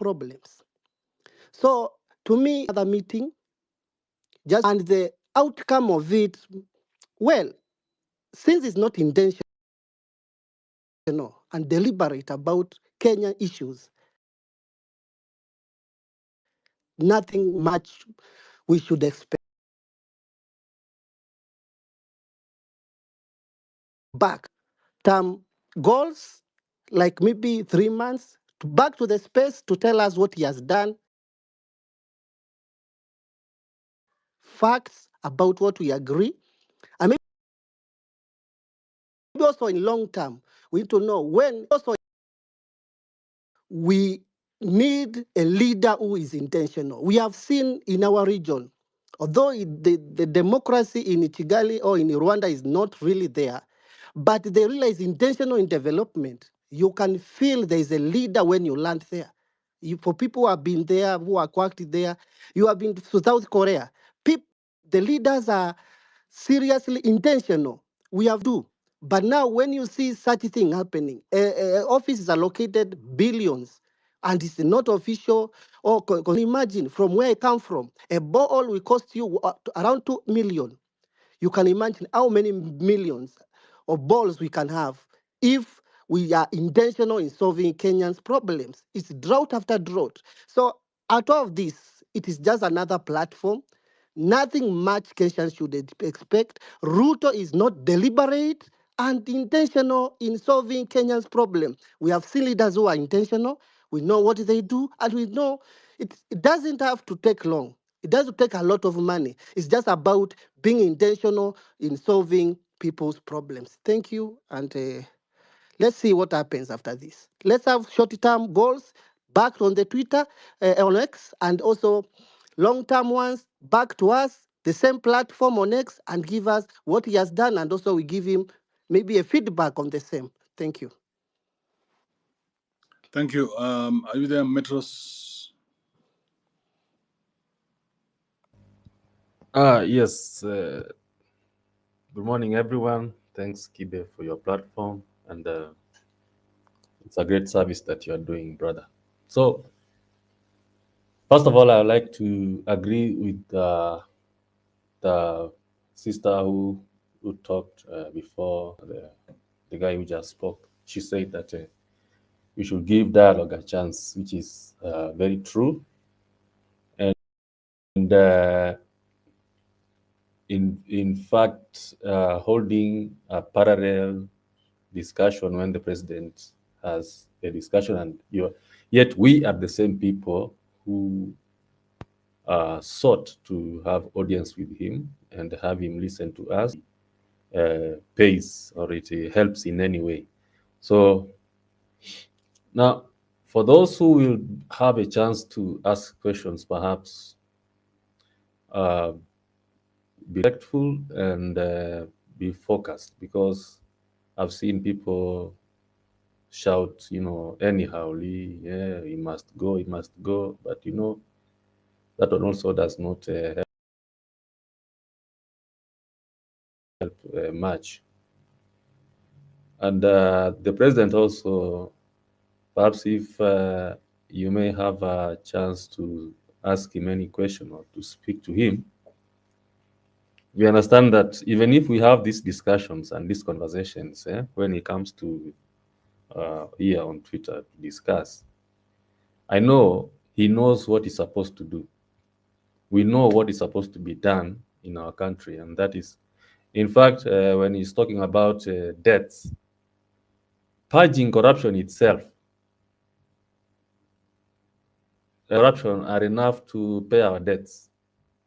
problems. So to me, the meeting, just and the outcome of it, well, since it's not intentional and deliberate about Kenyan issues, nothing much we should expect. Back term goals, like maybe 3 months, back to the space to tell us what he has done, facts about what we agree, and maybe also in long term, we need to know when also we need a leader who is intentional. We have seen in our region, although the democracy in Kigali or in Rwanda is not really there, but they realize intentional in development. You can feel there is a leader when you land there. For people who have been there, who are worked there, you have been to South Korea. The leaders are seriously intentional. We have do. But now when you see such a thing happening, offices are located billions and it's not official. Or can you imagine from where I come from, a borehole will cost you around 2 million. You can imagine how many millions of balls we can have if we are intentional in solving Kenyans' problems. It's drought after drought. So out of this, it is just another platform. Nothing much Kenyans should expect. Ruto is not deliberate and intentional in solving Kenyans' problem. We have seen leaders who are intentional. We know what they do, and we know it doesn't have to take long. It doesn't take a lot of money. It's just about being intentional in solving people's problems. Thank you, and let's see what happens after this. Let's have short-term goals back on the Twitter, on X, and also long-term ones back to us, the same platform on X, and give us what he has done, and also we give him maybe a feedback on the same. Thank you. Thank you. Are you there, Metros? Yes. Good morning, everyone. Thanks, Kibe, for your platform. And it's a great service that you are doing, brother. So, first of all, I would like to agree with the sister who talked before, the guy who just spoke. She said that we should give dialogue a chance, which is very true. And in fact, holding a parallel discussion when the president has a discussion, and yet we are the same people who sought to have audience with him and have him listen to us, pays or it helps in any way. So now, for those who will have a chance to ask questions, perhaps be respectful and be focused, because I've seen people shout, anyhowly, yeah, he must go. But, that one also does not help much. And the president also, perhaps if you may have a chance to ask him any question or to speak to him, we understand that even if we have these discussions and these conversations, when it comes to here on Twitter to discuss, I know he knows what he's supposed to do. We know what is supposed to be done in our country, and that is, in fact, when he's talking about debts, purging corruption itself, corruption are enough to pay our debts.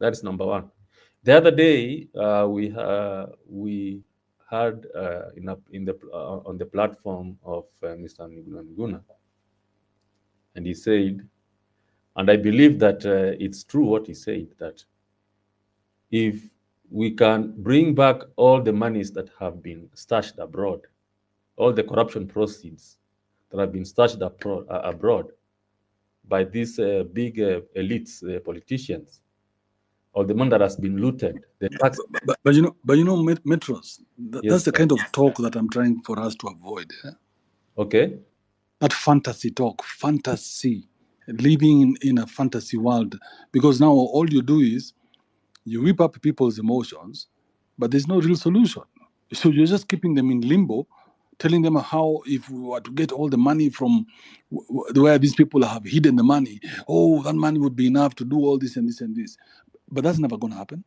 That is number one. The other day, we heard on the platform of Mr. Nguna, and he said, and I believe that it's true what he said, that if we can bring back all the monies that have been stashed abroad, all the corruption proceeds that have been stashed abroad by these big elites, politicians, or the money that has been looted, the tax. But Metros, that's the kind of talk that I'm trying for us to avoid. Okay. That fantasy talk, fantasy. living in a fantasy world, because now all you do is you whip up people's emotions, but there's no real solution. So you're just keeping them in limbo, telling them how if we were to get all the money from where these people have hidden the money, oh, that money would be enough to do all this and this and this. But that's never going to happen.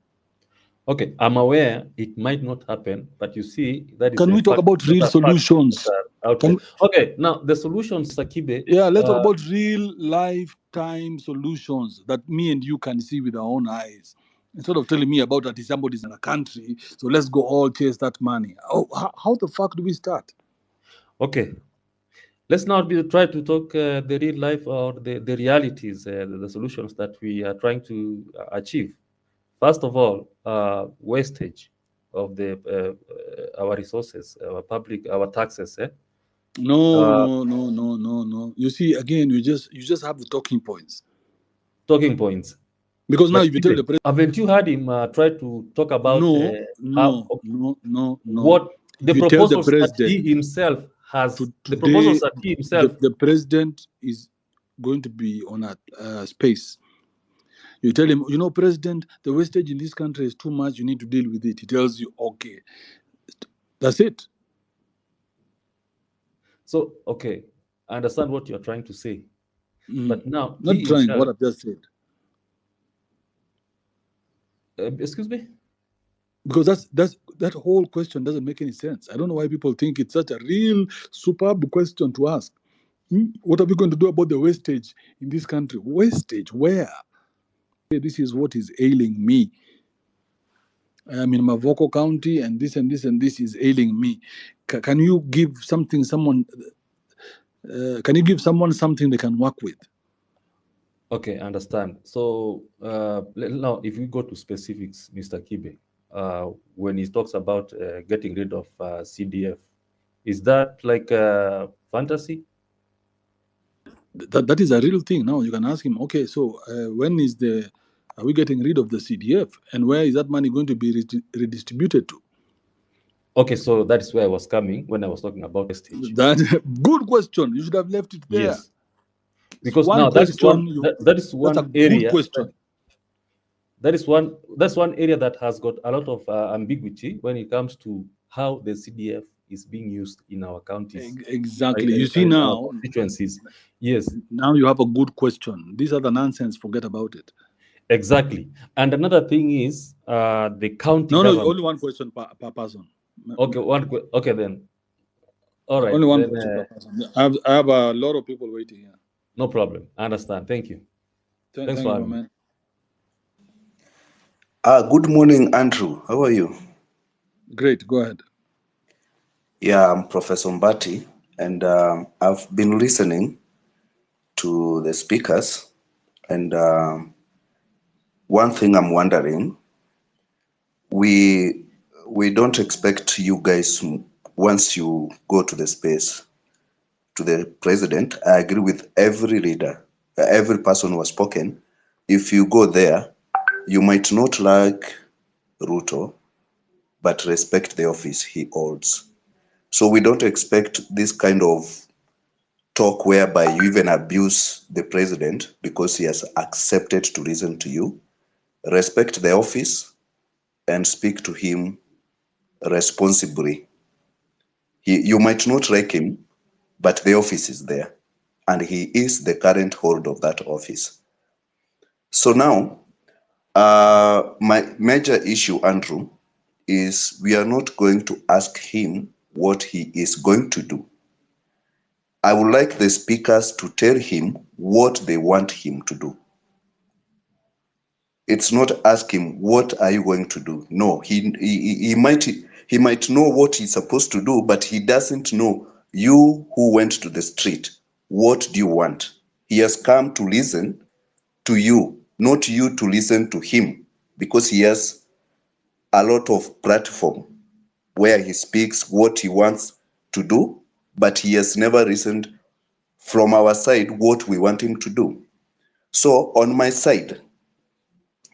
Okay, I'm aware it might not happen, but you see, that is Can a we talk fact. about Those real are facts solutions? that are out there. Can Okay, now the solutions, Sakibe. Yeah, let's talk about real lifetime solutions that me and you can see with our own eyes. Instead of telling me about that somebody's in a country, so let's go all chase that money. Oh, how the fuck do we start? Okay, let's now try to talk the real life or the realities, the solutions that we are trying to achieve. First of all, wastage of our resources, our taxes. No. You see, again, you just have the talking points. Talking points. Because now But if you tell the president, haven't you heard him try to talk about how what if the you tell the proposals that president he himself has, the today, proposals that he himself. the president is going to be on a space. You tell him, President, the wastage in this country is too much. You need to deal with it. He tells you, okay, that's it. So, okay, I understand what you're trying to say. But now, Not he trying himself. what I've just said. Excuse me? Because that whole question doesn't make any sense. I don't know why people think it's such a real superb question to ask. What are we going to do about the wastage in this country? Wastage? Where? This is what is ailing me. I am in Mavoko County, and this and this and this is ailing me. Can you give someone? Can you give someone something they can work with? Okay, I understand. So now, if we go to specifics, Mr. Kibe, when he talks about getting rid of CDF, is that like a fantasy? That is a real thing. Now you can ask him. Okay, so when are we getting rid of the CDF, and where is that money going to be redistributed to? Okay, so that's where I was coming when I was talking about wastage. That good question. You should have left it there. Yes, because now that is one area. Good question. That's one area that has got a lot of ambiguity when it comes to how the CDF is being used in our counties. Exactly. You see in our now, constituencies. Yes. Now you have a good question. These are the nonsense. Forget about it. Exactly. And another thing is the county government. No, only one question per person. Okay, okay then. All right. Only one question per person. I have a lot of people waiting here. No problem. I understand. Thank you. Thanks for having me. Good morning, Andrew. How are you? Great. Go ahead. Yeah, I'm Professor Mbati, and I've been listening to the speakers. And one thing I'm wondering, we don't expect you guys, once you go to the space, to the president. I agree with every leader, every person who has spoken. If you go there, you might not like Ruto, but respect the office he holds. So we don't expect this kind of talk whereby you even abuse the president because he has accepted to listen to you. Respect the office and speak to him responsibly. You might not like him, but the office is there, and he is the current holder of that office. So now, my major issue, Andrew, is we are not going to ask him what he is going to do. I would like the speakers to tell him what they want him to do. It's not ask him, what are you going to do? No, he might know what he's supposed to do, but he doesn't know, you who went to the street, what do you want? He has come to listen to you, not you to listen to him, because he has a lot of platform where he speaks what he wants to do, but he has never listened from our side what we want him to do. So on my side,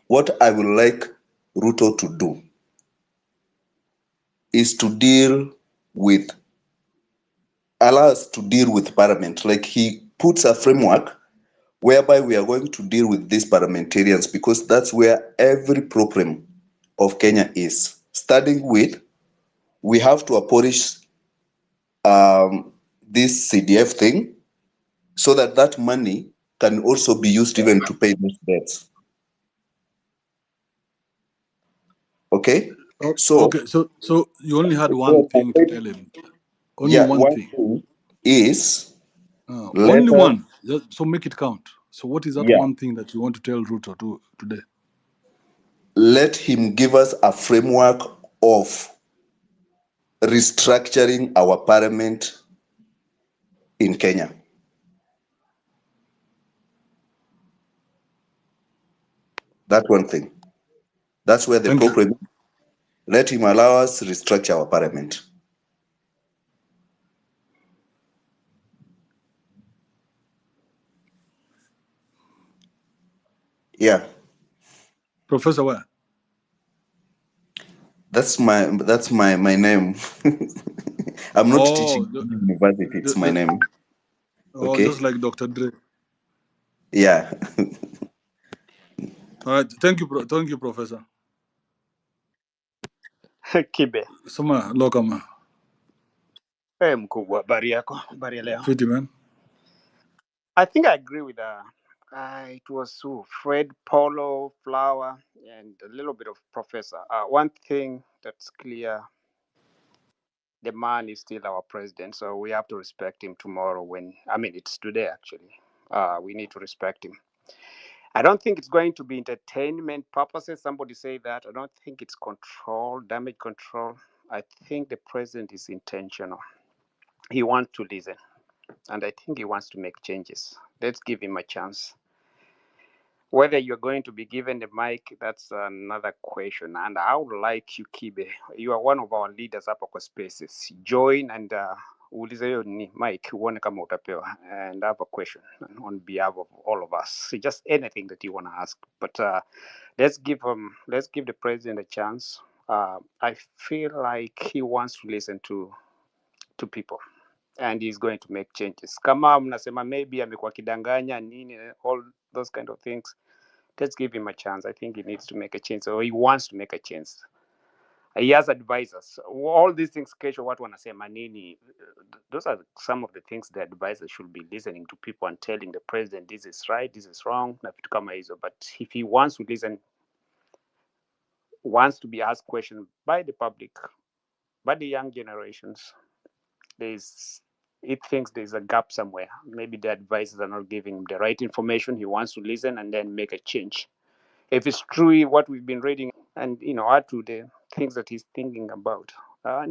what I would like Ruto to do is to allow us to deal with parliament. Like, he puts a framework whereby we are going to deal with these parliamentarians, because that's where every problem of Kenya is. Starting with, we have to abolish this CDF thing, so that that money can also be used even to pay those debts. Okay? So, Okay, so you only had one thing to tell him. Only yeah, one one thing. thing is, let Only us, one. So make it count. So what is that yeah, one thing that you want to tell Ruto today? let him give us a framework of restructuring our parliament in Kenya. That one thing. That's where the Thank you. problem is. Let him allow us to restructure our parliament. Yeah. Professor where? That's my name. I'm not teaching in university, it's my name. Okay. Just like Dr. Dre. Yeah. All right. Thank you, Professor. Kibe. Soma lokama. Mkubwa, habari yako? Habari ya leo? Fiti man. I think I agree with it was Fred, Paulo, Flower, and a little bit of Professor. One thing that's clear, the man is still our president, so we have to respect him tomorrow it's today actually. We need to respect him. I don't think it's going to be entertainment purposes. Somebody say that. I don't think it's damage control. I think the president is intentional. He wants to listen. And I think he wants to make changes. Let's give him a chance. Whether you're going to be given the mic, that's another question. And I would like you, Kibe. You are one of our leaders up kwa spaces. Join and uulize hiyo ni mic uone kama utapewa. And I have a question on behalf of all of us. Just anything that you want to ask. But let's give the president a chance. I feel like he wants to listen to people. And he's going to make changes. Kama mnasema maybe amekuwa kidanganya nini, all those kind of things, let's give him a chance. I think he needs to make a change, or he wants to make a change. He has advisors. All these things kesho watu wanasema nini, those are some of the things the advisors should be listening to people and telling the president this is right, this is wrong, na vitu kama hizo. But if he wants to listen, wants to be asked questions by the public, by the young generations, he thinks there's a gap somewhere. Maybe the advisors are not giving him the right information. He wants to listen and then make a change. If it's true what we've been reading, and add to the things that he's thinking about. A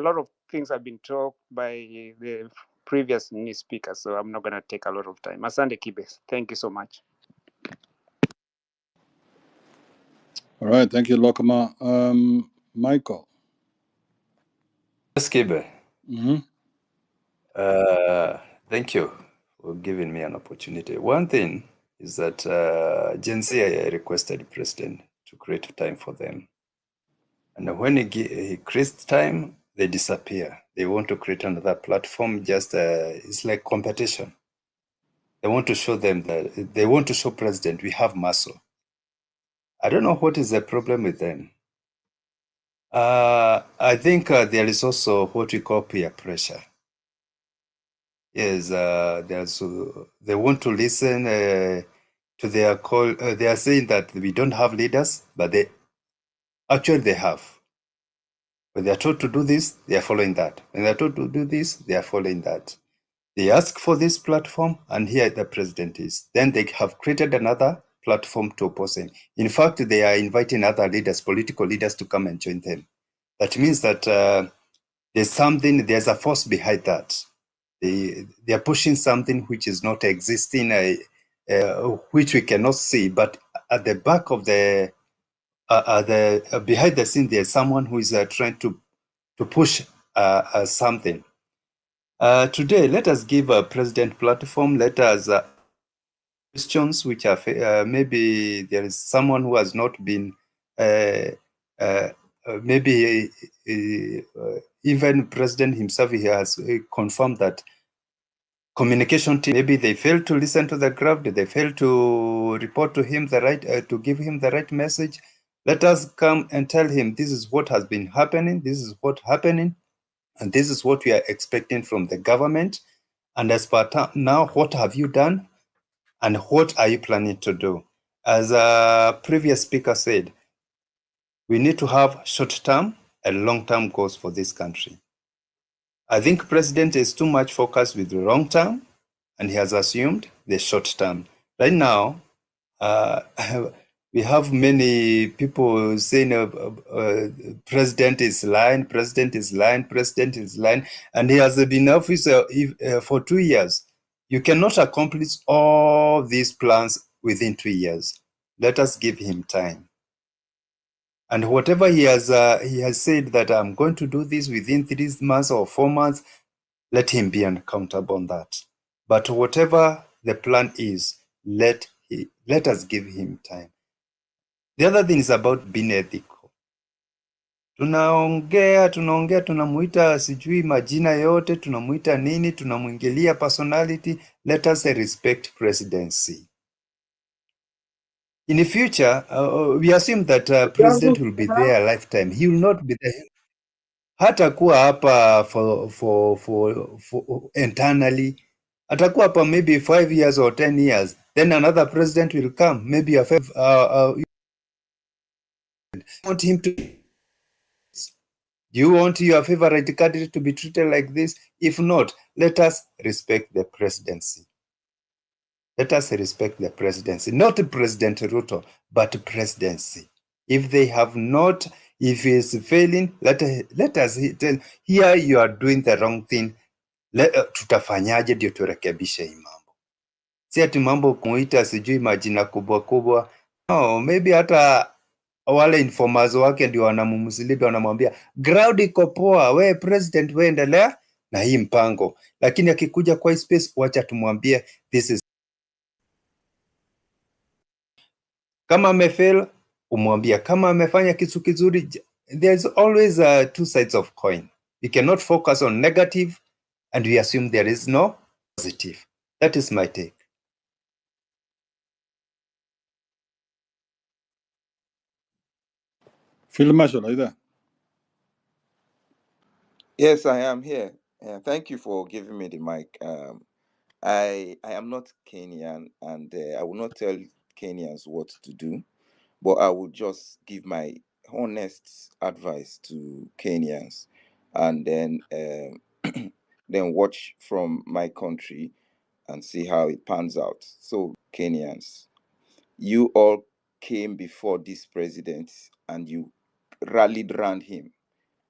lot of things have been talked by the previous news speakers, so I'm not going to take a lot of time. Asante Kibes, thank you so much. All right, thank you, Lokama. Michael. Yes, Kibe. Mm-hmm. Thank you for giving me an opportunity. One thing is that Gen Z requested the president to create time for them. And when he creates time, they disappear. They want to create another platform, just it's like competition. They want to show them that they want to show president we have muscle. I don't know what is the problem with them. I think there is also what we call peer pressure. Yes, they want to listen to their call. They are saying that we don't have leaders, but they have. When they are told to do this, they are following that. When they are told to do this, they are following that. They ask for this platform, and here the president is. Then they have created another platform to oppose him. In fact, they are inviting other leaders, political leaders, to come and join them. That means that there's a force behind that. They are pushing something which is not existing, which we cannot see. But at the back of behind the scene, there's someone who is trying to push something. Today, let us give a president platform. Let us questions which are maybe there is someone who has not been maybe even president himself, he has confirmed that communication team, maybe they failed to listen to the crowd, they failed to report to him the right, to give him the right message. Let us come and tell him this is what has been happening, this is what's happening, and this is what we are expecting from the government. And as per now, what have you done? And what are you planning to do? As a previous speaker said, we need to have short-term and long-term goals for this country. I think President is too much focused with the long term, and he has assumed the short term. Right now, we have many people saying president is lying, president is lying, president is lying, and he has been in office for 2 years. You cannot accomplish all these plans within 2 years. Let us give him time. And whatever he has said that I'm going to do this within 3 months or 4 months, let him be accountable on that. But whatever the plan is, let us give him time. The other thing is about being ethical. Tunaongea, tunamuita sijui majina yote, tunamuita nini, tunamwingilia personality. Let us respect presidency. In the future, we assume that president will be there a lifetime. He will not be there. Hatakuwa hapa for internally. Atakuwa hapa maybe 5 years or 10 years. Then another president will come. Maybe you want him to. Do you want your favorite candidate to be treated like this? If not, let us respect the presidency. Let us respect the presidency. Not President Ruto, but presidency. If they have not, if he is failing, let us tell, here you are doing the wrong thing. Tutafanyaje ndio turekebishe hii mambo? Si ati mambo kumuita sijui majina kubwa kubwa. No, maybe hata wale informers wake ndio wanamumsilibi, wanamwambia ground iko poa, we president, we endelea na hii mpango, lakini akikuja kwa space, wacha tumwambie this is. Kama amefail umwambia, kama amefanya kitu kizuri. There's always two sides of coin. We cannot focus on negative and we assume there is no positive. That is my take. Phil Marshall, are you there? Yes, I am here. Thank you for giving me the mic. I am not Kenyan, and I will not tell Kenyans what to do, but I will just give my honest advice to Kenyans, and then then watch from my country and see how it pans out. So Kenyans, you all came before this president and you rallied around him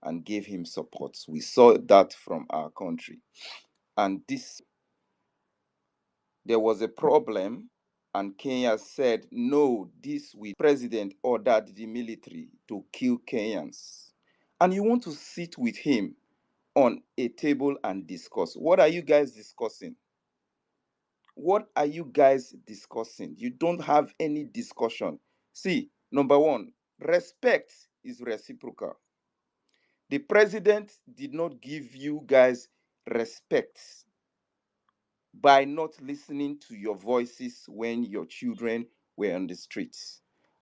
and gave him support. We saw that from our country. And there was a problem, and Kenya said, no, this we president ordered the military to kill Kenyans. And you want to sit with him on a table and discuss. What are you guys discussing? What are you guys discussing? You don't have any discussion. See, number one, respect is reciprocal. The president did not give you guys respect by not listening to your voices when your children were on the streets.